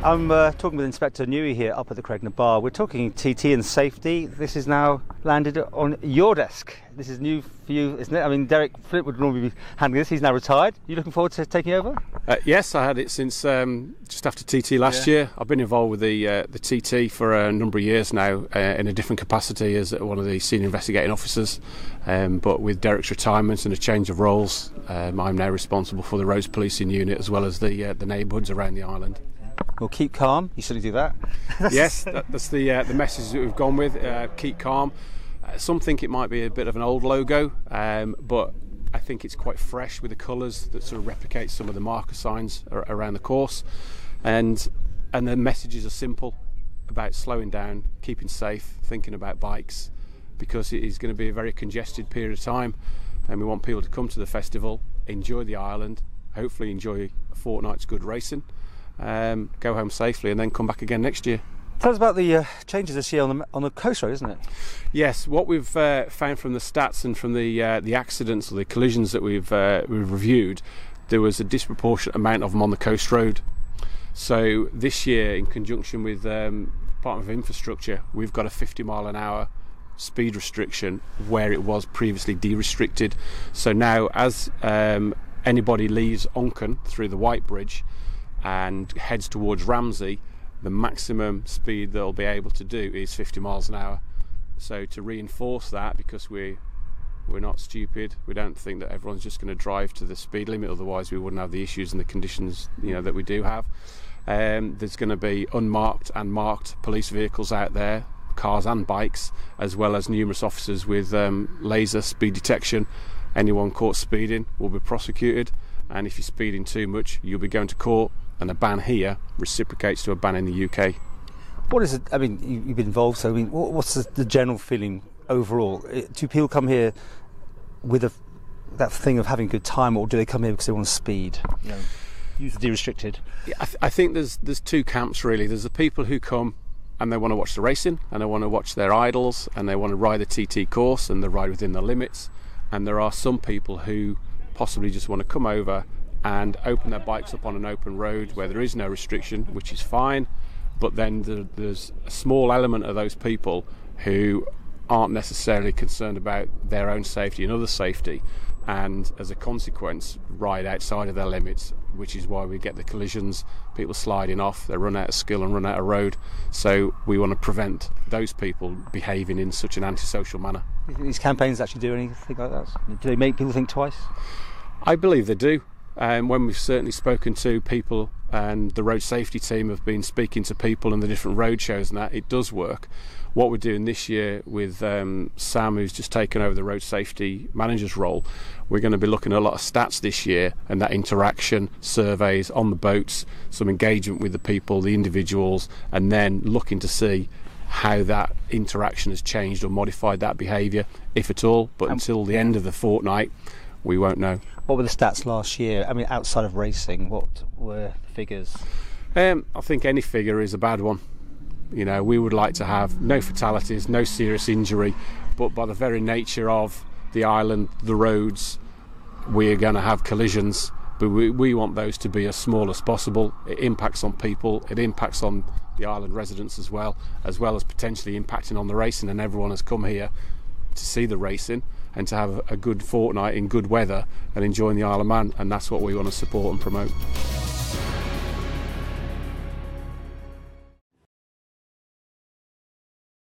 I'm talking with Inspector Newey here up at the Cregner Bar. We're talking TT and safety. This is now landed on your desk. This is new for you, isn't it? I mean, Derek Flip would normally be handling this. He's now retired. Are you looking forward to taking over? Yes, I had it since just after TT last year. I've been involved with the TT for a number of years now in a different capacity as one of the senior investigating officers. But with Derek's retirement and a change of roles, I'm now responsible for the roads policing unit as well as the neighbourhoods around the island. Well, keep calm. You certainly do that. Yes, that's the message that we've gone with. Keep calm. Some think it might be a bit of an old logo, but I think it's quite fresh with the colours that sort of replicate some of the marker signs around the course, and the messages are simple about slowing down, keeping safe, thinking about bikes, because it is going to be a very congested period of time, and we want people to come to the festival, enjoy the island, hopefully enjoy a fortnight's good racing. Go home safely and then come back again next year. Tell us about the changes this year on the coast road, isn't it? Yes, what we've found from the stats and from the accidents or the collisions that we've reviewed, there was a disproportionate amount of them on the coast road. So this year, in conjunction with Department of Infrastructure, we've got a 50 mile an hour speed restriction where it was previously de-restricted. So now as anybody leaves Onken through the White Bridge and heads towards Ramsey, the maximum speed they'll be able to do is 50 miles an hour. So to reinforce that, because we're not stupid, we don't think that everyone's just going to drive to the speed limit, otherwise we wouldn't have the issues and the conditions that we do have. There's going to be unmarked and marked police vehicles out there, cars and bikes, as well as numerous officers with laser speed detection. Anyone caught speeding will be prosecuted, and if you're speeding too much, you'll be going to court, and a ban here reciprocates to a ban in the UK. What is it? I mean, you've been involved, so I mean, what's the general feeling overall? Do people come here with that thing of having a good time, or do they come here because they want to speed? Use the de-restricted. Yeah, I think there's two camps really. There's the people who come and they want to watch the racing, and they want to watch their idols, and they want to ride the TT course, and they ride within the limits. And there are some people who possibly just want to come over and open their bikes up on an open road where there is no restriction, which is fine, but then there's a small element of those people who aren't necessarily concerned about their own safety and other safety, and as a consequence ride outside of their limits, which is why we get the collisions, people sliding off, they run out of skill and run out of road. So we want to prevent those people behaving in such an antisocial manner. Do you think these campaigns actually do anything like that? Do they make people think twice? I believe they do. When we've certainly spoken to people, and the road safety team have been speaking to people in the different road shows and that, it does work. What we're doing this year with Sam, who's just taken over the road safety manager's role, we're going to be looking at a lot of stats this year, and that interaction, surveys on the boats, some engagement with the people, the individuals, and then looking to see how that interaction has changed or modified that behaviour, if at all. But until the end of the fortnight, we won't know. What were the stats last year? I mean, outside of racing, what were the figures? I think any figure is a bad one. We would like to have no fatalities, no serious injury, but by the very nature of the island, the roads, we're going to have collisions, but we want those to be as small as possible. It impacts on people, it impacts on the island residents as well as potentially impacting on the racing, and everyone has come here to see the racing and to have a good fortnight in good weather and enjoying the Isle of Man, and that's what we want to support and promote.